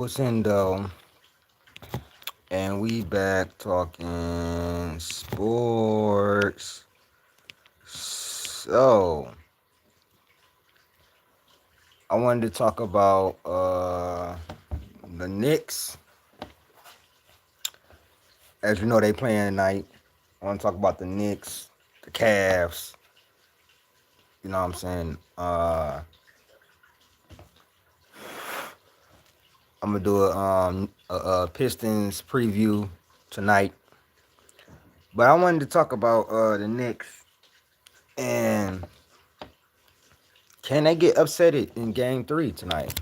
Rosendo, and we back talking sports. So I wanted to talk about the Knicks. As you know, they playing tonight. I want to talk about the Knicks, the Cavs. You know what I'm saying? I'm gonna do a Pistons preview tonight, but I wanted to talk about the Knicks and can they get upset in Game 3 tonight?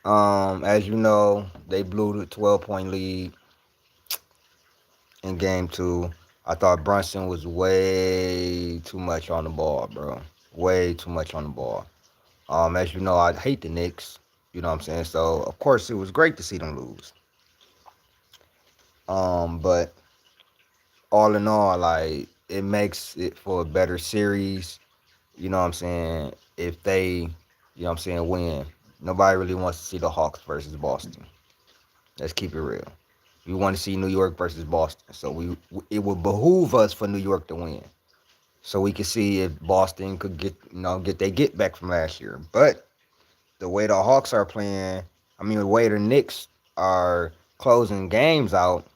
As you know, they blew the 12-point lead in Game 2. I thought Brunson was way too much on the ball, bro. Way too much on the ball. As you know, I hate the Knicks. You know what I'm saying? So of course it was great to see them lose. But all in all, like it makes it for a better series. You know what I'm saying? If they, you know what I'm saying, win. Nobody really wants to see the Hawks versus Boston. Let's keep it real. We want to see New York versus Boston. So it would behoove us for New York to win. So we could see if Boston could get they get back from last year. But the way the Hawks are playing, I mean the way the Knicks are closing games out,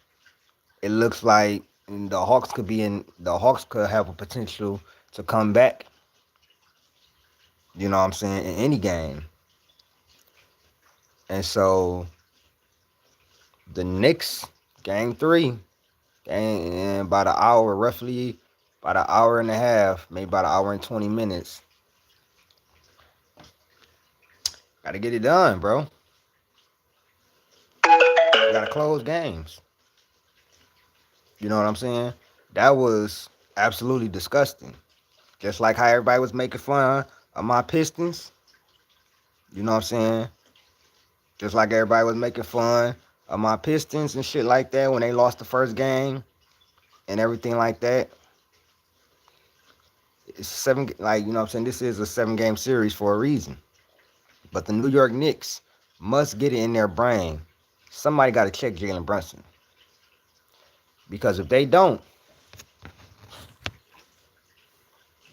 it looks like the Hawks could have a potential to come back, you know what I'm saying, in any game. And so the Knicks game 3 in about an hour, roughly about an hour and a half, maybe about an hour and 20 minutes. Gotta get it done, bro. Gotta close games. You know what I'm saying? That was absolutely disgusting. Just like how everybody was making fun of my Pistons. You know what I'm saying? Just like everybody was making fun of my Pistons and shit like that when they lost the first game and everything like that. It's seven, like, you know what I'm saying? This is a 7-game series for a reason. But the New York Knicks must get it in their brain. Somebody got to check Jalen Brunson. Because if they don't,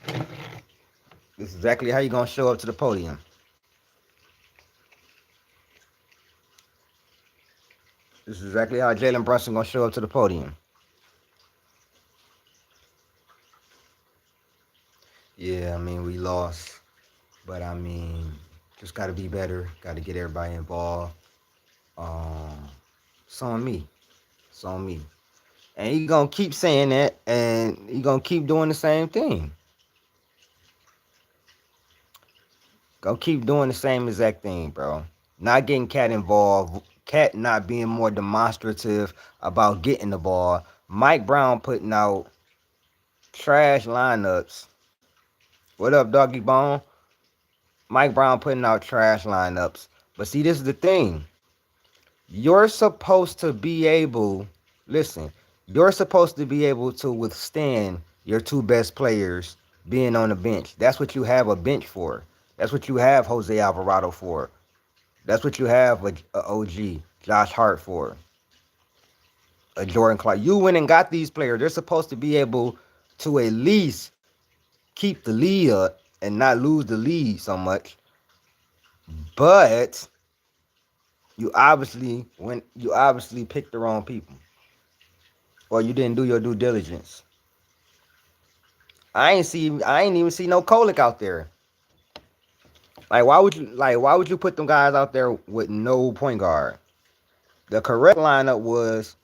this is exactly how you're going to show up to the podium. This is exactly how Jalen Brunson going to show up to the podium. Yeah, I mean, we lost. But, I mean, just got to be better. Got to get everybody involved. It's on me. It's on me. And he going to keep saying that, and he going to keep doing the same thing. Go keep doing the same exact thing, bro. Not getting Cat involved. Cat not being more demonstrative about getting the ball. Mike Brown putting out trash lineups. What up, Doggy Bone? Mike Brown putting out trash lineups. But see, this is the thing. You're supposed to be able, listen, you're supposed to be able to withstand your two best players being on the bench. That's what you have a bench for. That's what you have Jose Alvarado for. That's what you have a OG, Josh Hart for, a Jordan Clark. You went and got these players. They're supposed to be able to at least keep the lead up and not lose the lead so much. But you obviously picked the wrong people. Or you didn't do your due diligence. I ain't even see no Kolick out there. Why would you put them guys out there with no point guard? The correct lineup was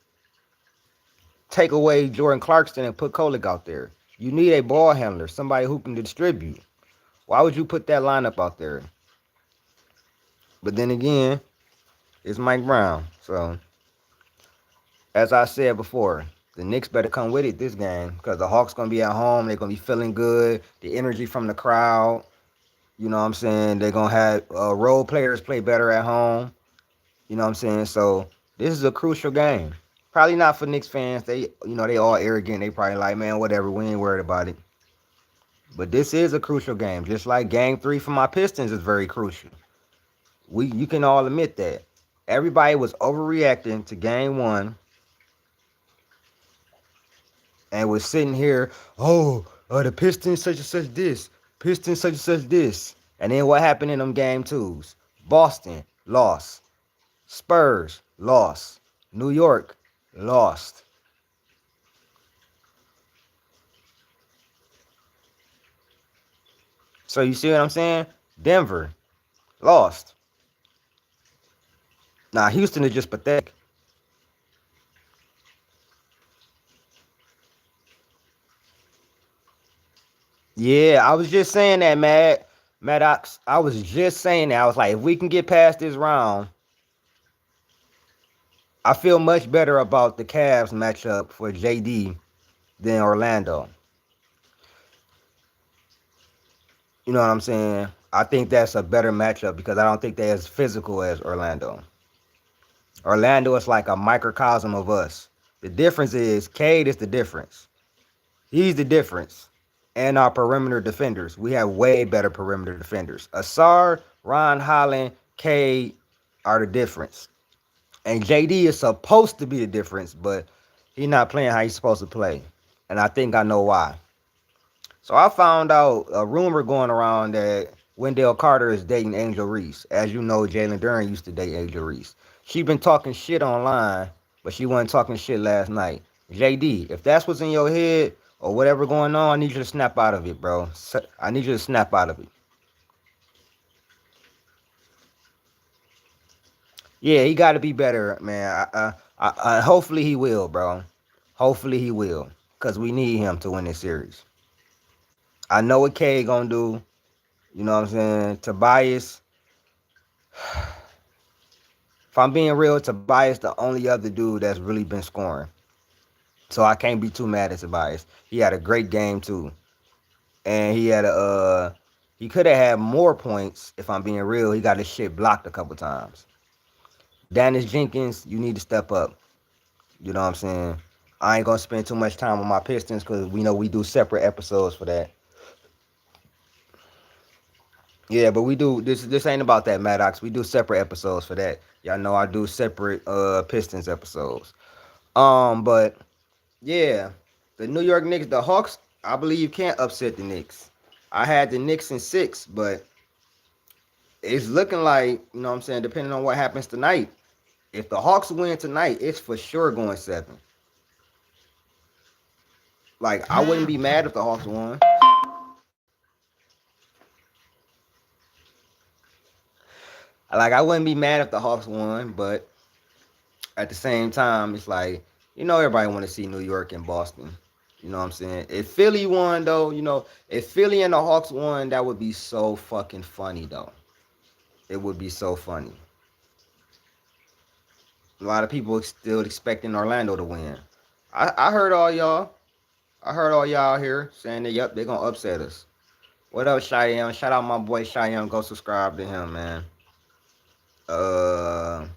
take away Jordan Clarkson and put Kolick out there. You need a ball handler, somebody who can distribute. Why would you put that lineup out there? But then again, it's Mike Brown. So, as I said before, the Knicks better come with it this game because the Hawks going to be at home. They're going to be feeling good. The energy from the crowd. You know what I'm saying? They're going to have role players play better at home. You know what I'm saying? So, this is a crucial game. Probably not for Knicks fans. They all arrogant. They probably like, man, whatever. We ain't worried about it. But this is a crucial game. Just like game 3 for my Pistons is very crucial. You can all admit that. Everybody was overreacting to game one and was sitting here, oh, the Pistons such and such this, Pistons such and such this. And then what happened in them game twos? Boston lost. Spurs lost. New York lost. So you see what I'm saying? Denver lost. Now Houston is just pathetic. Yeah, I was just saying that, Maddox. I was just saying that. I was like, if we can get past this round, I feel much better about the Cavs matchup for JD than Orlando. You know what I'm saying? I think that's a better matchup because I don't think they're as physical as Orlando. Orlando is like a microcosm of us. The difference is Cade is the difference. He's the difference. And our perimeter defenders. We have way better perimeter defenders. Asar, Ron Holland, Cade are the difference. And JD is supposed to be the difference, but he's not playing how he's supposed to play. And I think I know why. So I found out a rumor going around that Wendell Carter is dating Angel Reese. As you know, Jalen Duren used to date Angel Reese. She been talking shit online, but she wasn't talking shit last night. JD, if that's what's in your head or whatever going on, I need you to snap out of it, bro. I need you to snap out of it. Yeah, he got to be better, man. Hopefully he will, bro. Hopefully he will, cause we need him to win this series. I know what K gonna do. You know what I'm saying? Tobias, if I'm being real, Tobias the only other dude that's really been scoring. So I can't be too mad at Tobias. He had a great game too. And he could have had more points if I'm being real. He got his shit blocked a couple times. Dennis Jenkins, you need to step up. You know what I'm saying? I ain't gonna spend too much time on my Pistons because we know we do separate episodes for that. Yeah, but we do this ain't about that, Maddox. We do separate episodes for that. Y'all know I do separate Pistons episodes. But yeah, the New York Knicks, the Hawks, I believe can't upset the Knicks. I had the Knicks in 6, but it's looking like, you know what I'm saying, depending on what happens tonight. If the Hawks win tonight, it's for sure going 7. Like I wouldn't be mad if the Hawks won. Like I wouldn't be mad if the Hawks won, but at the same time, it's like, everybody want to see New York and Boston. You know what I'm saying? If Philly won though, if Philly and the Hawks won, that would be so fucking funny though. It would be so funny. A lot of people still expecting Orlando to win. I heard all y'all. I heard all y'all here saying that yep, they're gonna upset us. What up, Cheyenne? Shout out my boy Cheyenne. Go subscribe to him, man. Uh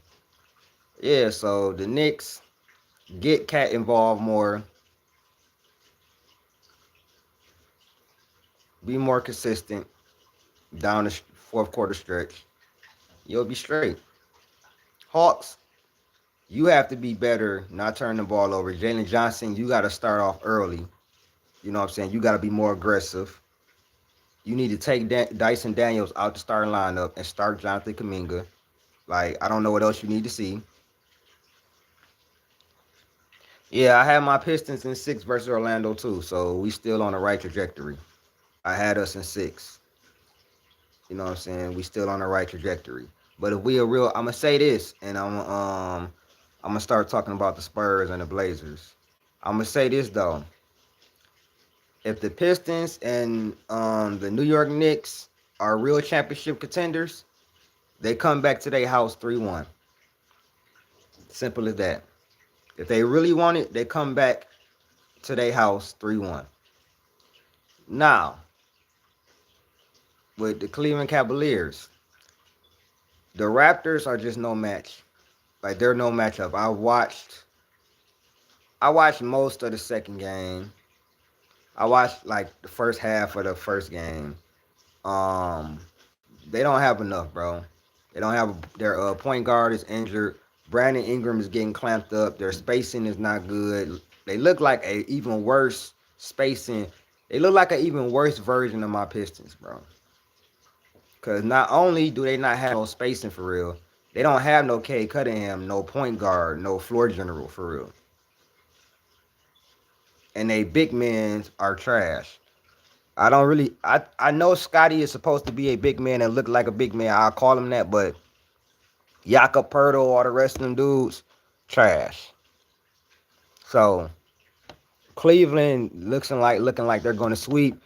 yeah, so the Knicks get Cat involved more, be more consistent down the fourth quarter stretch. You'll be straight. Hawks, you have to be better, not turn the ball over. Jalen Johnson, you got to start off early. You know what I'm saying? You got to be more aggressive. You need to take Dyson Daniels out the starting lineup and start Jonathan Kuminga. Like, I don't know what else you need to see. Yeah, I had my Pistons in 6 versus Orlando too, so we still on the right trajectory. I had us in 6. You know what I'm saying? We still on the right trajectory. But if we are real, I'm gonna say this, and I'm gonna start talking about the Spurs and the Blazers. I'm gonna say this though: if the Pistons and the New York Knicks are real championship contenders, they come back to their house 3-1. Simple as that. If they really want it, they come back to their house 3-1. Now, with the Cleveland Cavaliers, the Raptors are just no match. Like they're no matchup. I watched most of the second game. I watched like the first half of the first game. Um, they don't have enough, bro. They don't have their point guard is injured. Brandon Ingram is getting clamped up. Their spacing is not good. They look like a even worse spacing. They look like an even worse version of my Pistons, bro. Cause not only do they not have no spacing for real, they don't have no K Cunningham, no point guard, no floor general for real. And they big men are trash. I don't really I know Scotty is supposed to be a big man and look like a big man. I'll call him that, but Jakob Pertl, all the rest of them dudes, trash. So Cleveland looking like they're gonna sweep.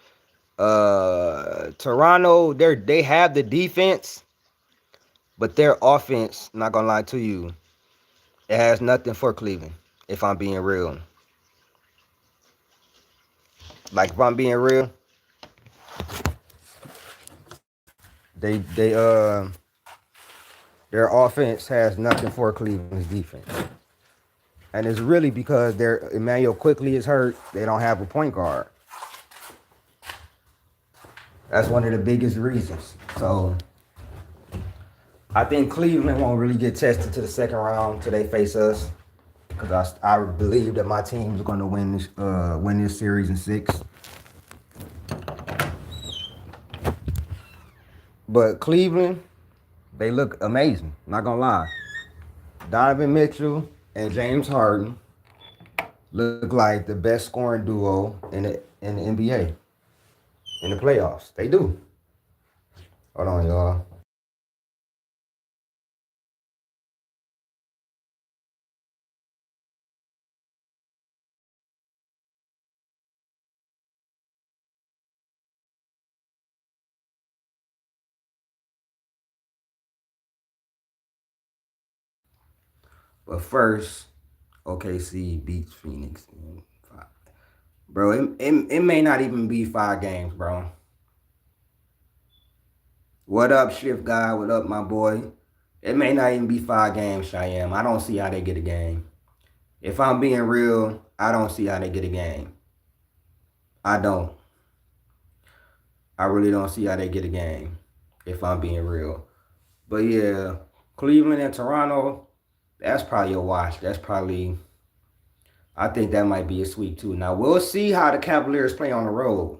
Toronto, they have the defense, but their offense, not gonna lie to you, it has nothing for Cleveland, if I'm being real. Like if I'm being real, they their offense has nothing for Cleveland's defense. And it's really because their Emmanuel quickly is hurt. They don't have a point guard. That's one of the biggest reasons. So I think Cleveland won't really get tested to the second round till they face us. Because I believe that my team is going to win this series in 6. But Cleveland, they look amazing. Not gonna lie. Donovan Mitchell and James Harden look like the best scoring duo in the NBA in the playoffs. They do. Hold on, y'all. But first, OKC beats Phoenix. Bro, it may not even be 5 games, bro. What up, Shift Guy? What up, my boy? It may not even be 5 games, Cheyenne. I don't see how they get a game. If I'm being real, I don't see how they get a game. I don't. I really don't see how they get a game. If I'm being real. But yeah, Cleveland and Toronto, that's probably a wash. That's probably, I think that might be a sweep too. Now we'll see how the Cavaliers play on the road,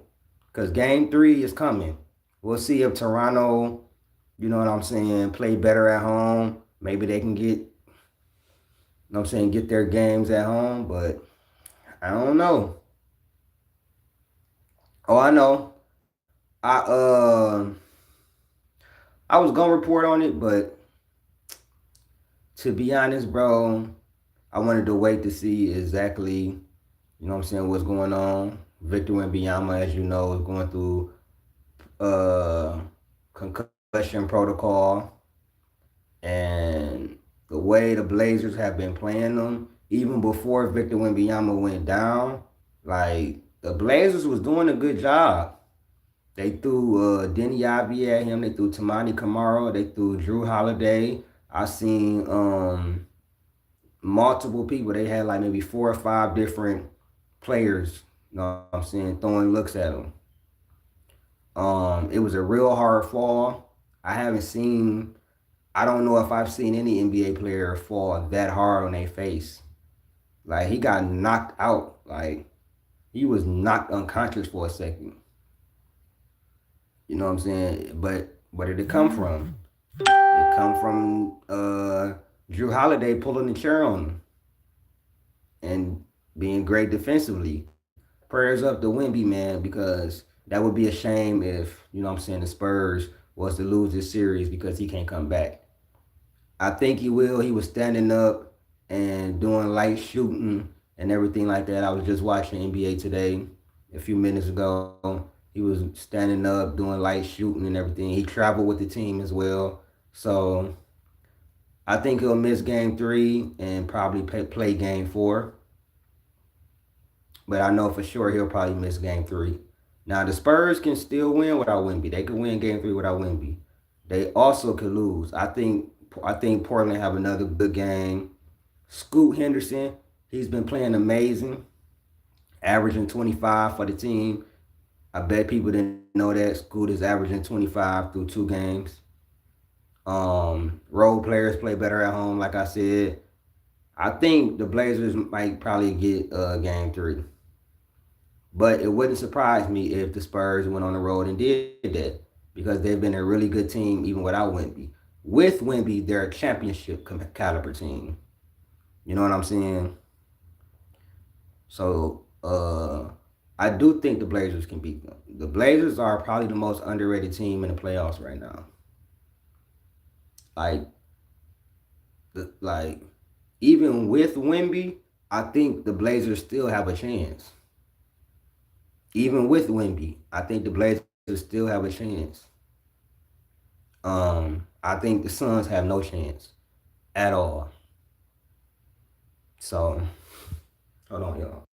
cause Game 3 is coming. We'll see if Toronto, you know what I'm saying, play better at home. Maybe they can get, you know what I'm saying, get their games at home. But I don't know. Oh, I know. I I was gonna report on it, but to be honest, bro, I wanted to wait to see exactly, you know what I'm saying, what's going on. Victor Wembanyama, as you know, is going through uh concussion protocol, and the way the Blazers have been playing them, even before Victor Wembanyama went down, like the Blazers was doing a good job. They threw Denny Ivy at him. They threw Tamani Kamara. They threw Drew Holiday. I seen multiple people. They had like maybe 4 or 5 different players, you know what I'm saying, throwing looks at them. It was a real hard fall. I haven't seen, I don't know if I've seen any NBA player fall that hard on their face. Like he got knocked out. Like he was knocked unconscious for a second. You know what I'm saying? But where did it come from? It come from Drew Holiday pulling the chair on him and being great defensively. Prayers up to Wemby, man, because that would be a shame if, you know what I'm saying, the Spurs was to lose this series because he can't come back. I think he will. He was standing up and doing light shooting and everything like that. I was just watching NBA today a few minutes ago. He was standing up, doing light shooting and everything. He traveled with the team as well. So I think he'll miss game 3 and probably play game 4. But I know for sure he'll probably miss game 3. Now the Spurs can still win without Wemby. They could win game 3 without Wemby. They also could lose. I think Portland have another good game. Scoot Henderson, he's been playing amazing, averaging 25 for the team. I bet people didn't know that Scoot is averaging 25 through 2 games. Role players play better at home, like I said. I think the Blazers might probably get game three. But it wouldn't surprise me if the Spurs went on the road and did that because they've been a really good team even without Wemby. With Wemby, they're a championship caliber team. You know what I'm saying? So I do think the Blazers can beat them. The Blazers are probably the most underrated team in the playoffs right now. Like like even with Wemby, I think the Blazers still have a chance. Even with Wemby, I think the Blazers still have a chance. I think the Suns have no chance at all. So hold on, y'all.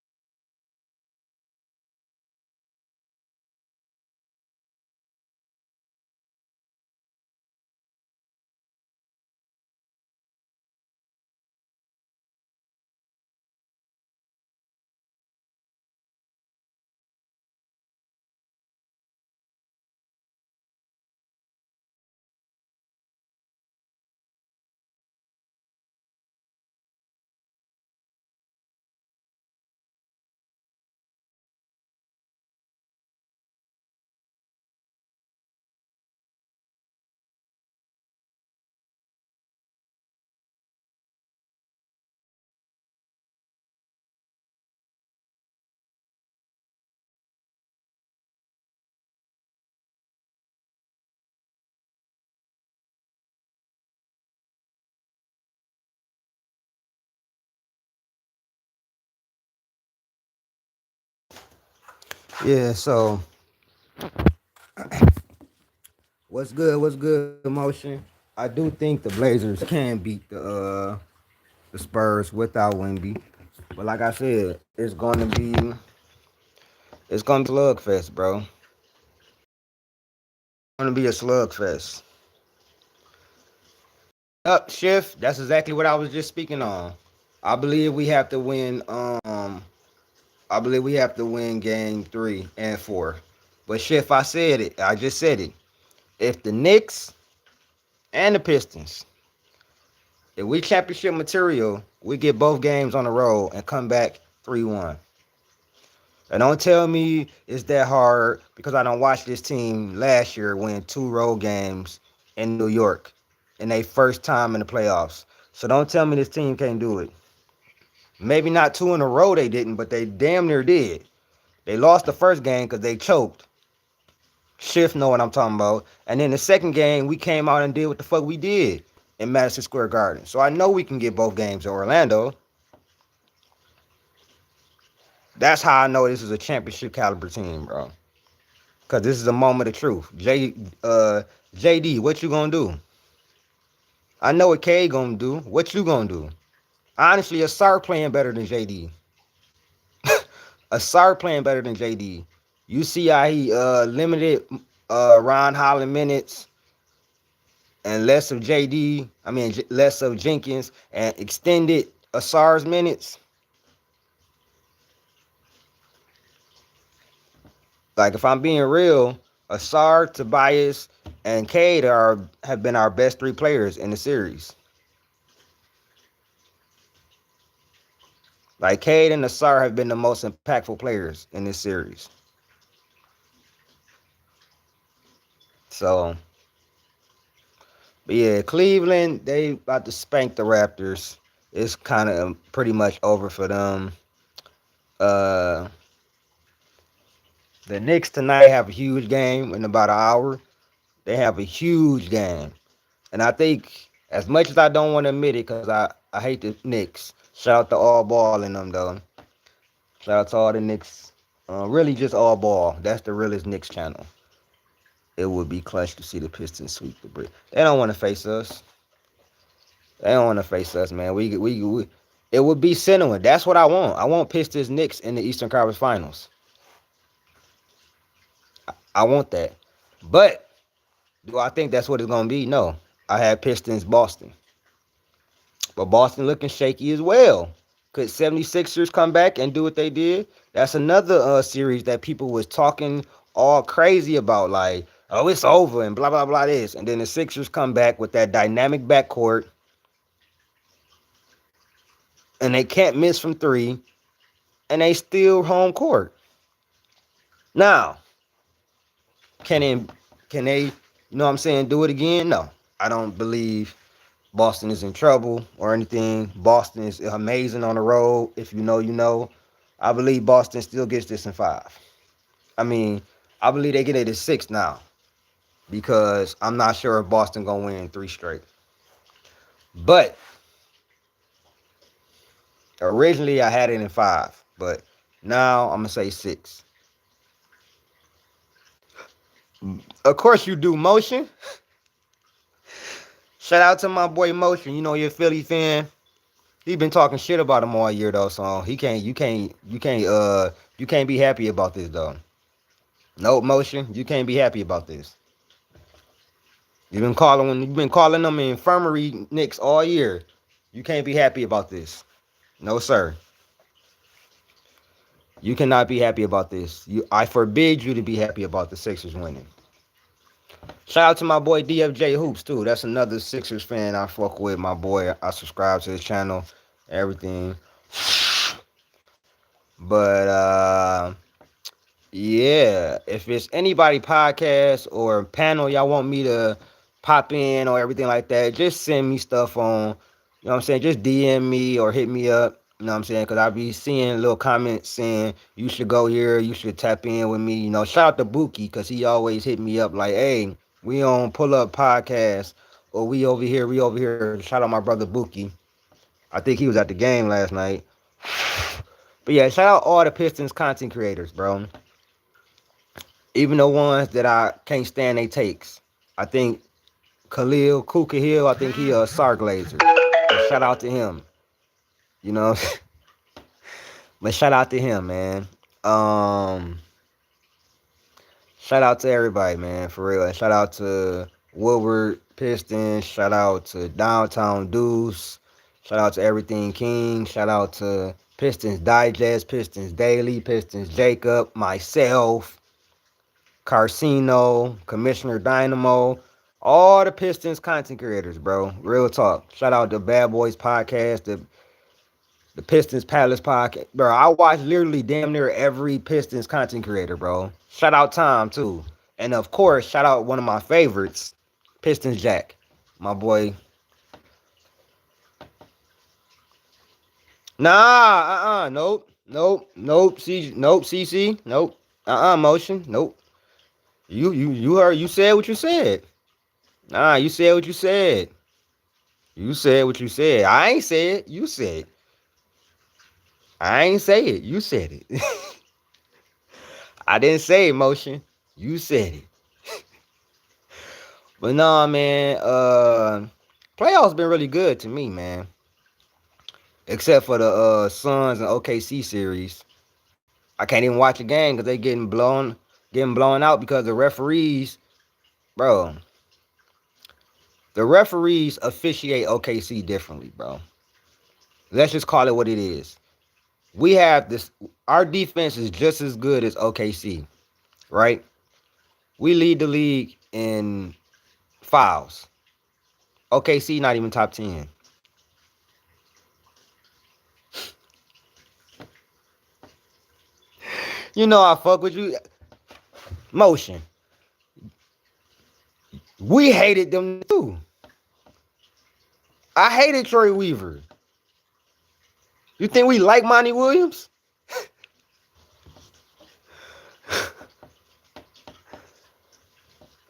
Yeah. So what's good? What's good? Motion. I do think the Blazers can beat the Spurs without Wemby. But like I said, it's gonna be a slugfest, bro. It's gonna be a slugfest. Up shift. That's exactly what I was just speaking on. I believe we have to win. I believe we have to win game 3 and 4. But shift, I said it. I just said it. If the Knicks and the Pistons, if we championship material, we get both games on the road and come back 3-1. And don't tell me it's that hard because I don't watch this team last year win 2 road games in New York in their first time in the playoffs. So don't tell me this team can't do it. Maybe not 2 in a row they didn't, but they damn near did. They lost the first game because they choked. Shift know what I'm talking about. And then the second game, we came out and did what the fuck we did in Madison Square Garden. So I know we can get both games in Orlando. That's how I know this is a championship caliber team, bro. Cause this is a moment of truth. JD, what you gonna do? I know what K gonna do. What you gonna do? Honestly, Asar playing better than JD. Asar playing better than JD. You see how he limited Ron Holland minutes and less of JD. I mean less of Jenkins and extended Asar's minutes. Like if I'm being real, Asar, Tobias, and Cade have been our best 3 players in the series. Like Cade and Asar have been the most impactful players in this series. So, but yeah, Cleveland, they about to spank the Raptors. It's kind of pretty much over for them. Uh, the Knicks tonight have a huge game in about an hour. They have a huge game. And I think, as much as I don't want to admit it, because I hate the Knicks, shout out to all ball in them, though. Shout out to all the Knicks. Really just all ball. That's the realest Knicks channel. It would be clutch to see the Pistons sweep the brick. They don't want to face us. They don't want to face us, man. We it would be cinema. That's what I want. I want Pistons Knicks in the Eastern Conference Finals. I want that. But do I think that's what it's gonna be? No. I had Pistons Boston. But Boston looking shaky as well. Could 76ers come back and do what they did? That's another series that people was talking all crazy about. Like, Oh, it's over and blah blah blah this. And then the Sixers come back with that dynamic backcourt and they can't miss from three and they still home court. Now, can they know what I'm saying, do it again? No. I don't believe Boston is in trouble or anything. Boston is amazing on the road. If you know, you know. I believe Boston still gets this in five. I mean, I believe they get it at six now because I'm not sure if Boston gonna win three straight. But originally I had it in five, but now I'm gonna say six. Of course you do, Motion. Shout out to my boy Motion. You know you're a Philly fan. He been talking shit about him all year though, so he can't. You can't be happy about this though. Nope, Motion. You can't be happy about this. You've been calling them infirmary Knicks all year. You can't be happy about this. No, sir. You cannot be happy about this. I forbid you to be happy about the Sixers winning. Shout out to my boy DFJ Hoops too. That's another Sixers fan I fuck with. My boy, I subscribe to his channel, everything. But yeah, if it's anybody podcast or panel y'all want me to pop in or everything like that, just send me stuff on, you know what I'm saying? Just DM me or hit me up, you know what I'm saying? Because I'll be seeing little comments saying, you should go here, you should tap in with me. You know, shout out to Buki because he always hit me up like, hey, we on Pull Up Podcast or we over here, we over here. Shout out my brother Buki. I think he was at the game last night. But yeah, shout out all the Pistons content creators, bro. Even the ones that I can't stand they takes. I think Khalil Kuka Hill, I think he a Sarglazer. But shout out to him. You know. But shout out to him, man. Shout out to everybody, man, for real. And shout out to Woodward Pistons. Shout out to Downtown Deuce. Shout out to Everything King. Shout out to Pistons Digest, Pistons Daily, Pistons Jacob, myself, Carcino, Commissioner Dynamo, all the Pistons content creators, bro. Real talk. Shout out to Bad Boys Podcast, the Pistons Palace Podcast. Bro, I watch literally damn near every Pistons content creator, bro. Shout out Tom, too. And of course, shout out one of my favorites, Pistons Jack. My boy. Nah, nope, CC, nope, Motion, nope. You heard, you said what you said. Nah, you said what you said. You said what you said. I ain't say it. You said it. I ain't say it. You said it. I didn't say it, Motion. You said it. But nah, man. Playoffs been really good to me, man. Except for the Suns and OKC series. I can't even watch a game because they getting blown out because the referees, bro. The referees officiate OKC differently, bro. Let's just call it what it is. We have this. Our defense is just as good as OKC, right? We lead the league in fouls. OKC not even top 10. You know I fuck with you. Motion. We hated them too. I hated Troy Weaver. You think we like Monty Williams?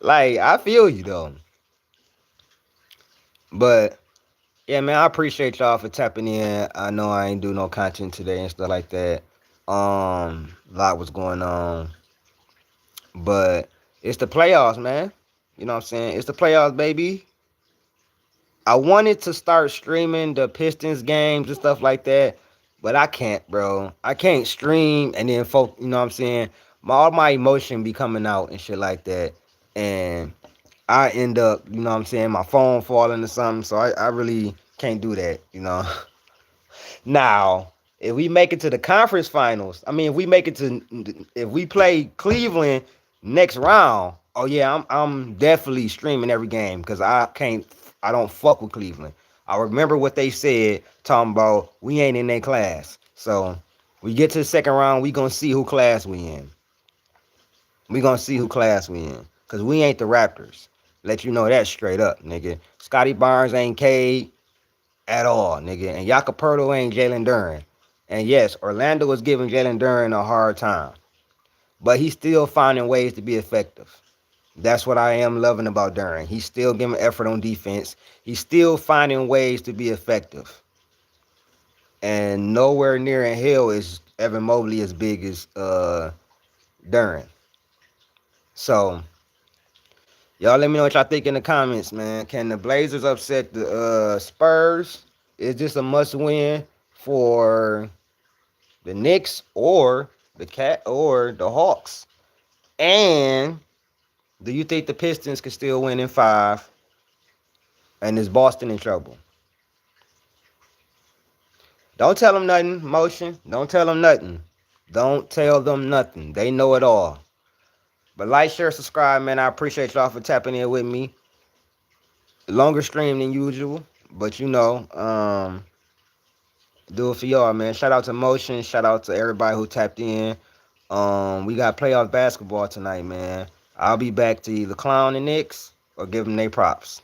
Like, I feel you though. But yeah, man, I appreciate y'all for tapping in. I know I ain't do no content today and stuff like that. A lot was going on. But it's the playoffs, man. You know what I'm saying? It's the playoffs, baby. I wanted to start streaming the Pistons games and stuff like that, but I can't, bro. I can't stream and then you know what I'm saying? All my emotion be coming out and shit like that. And I end up, you know what I'm saying, my phone falling or something. So I really can't do that, you know. Now, if we make it to the conference finals, I mean, if we play Cleveland next round, Oh yeah, I'm definitely streaming every game because I don't fuck with Cleveland. I remember what they said talking about we ain't in their class. So we get to the second round, we gonna see who class we in. We gonna see who class we in. Cause we ain't the Raptors. Let you know that straight up, nigga. Scotty Barnes ain't Cade at all, nigga. And Jakob ain't Jalen Duren. And yes, Orlando is giving Jalen Duren a hard time. But he's still finding ways to be effective. That's what I am loving about Duren. He's still giving effort on defense. He's still finding ways to be effective. And nowhere near in hell is Evan Mobley as big as Duren. So y'all let me know what y'all think in the comments, man. Can the Blazers upset the Spurs? Is this a must win for the Knicks or the Hawks? And do you think the Pistons can still win in 5? And is Boston in trouble? Don't tell them nothing, Motion. Don't tell them nothing. Don't tell them nothing. They know it all. But like, share, subscribe, man. I appreciate y'all for tapping in with me. Longer stream than usual. But do it for y'all, man. Shout out to Motion. Shout out to everybody who tapped in. We got playoff basketball tonight, man. I'll be back to either clown the Knicks or give them their props.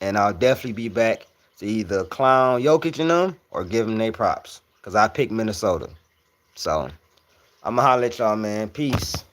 And I'll definitely be back to either clown Jokic and them or give them their props. Because I picked Minnesota. So, I'm going to holler at y'all, man. Peace.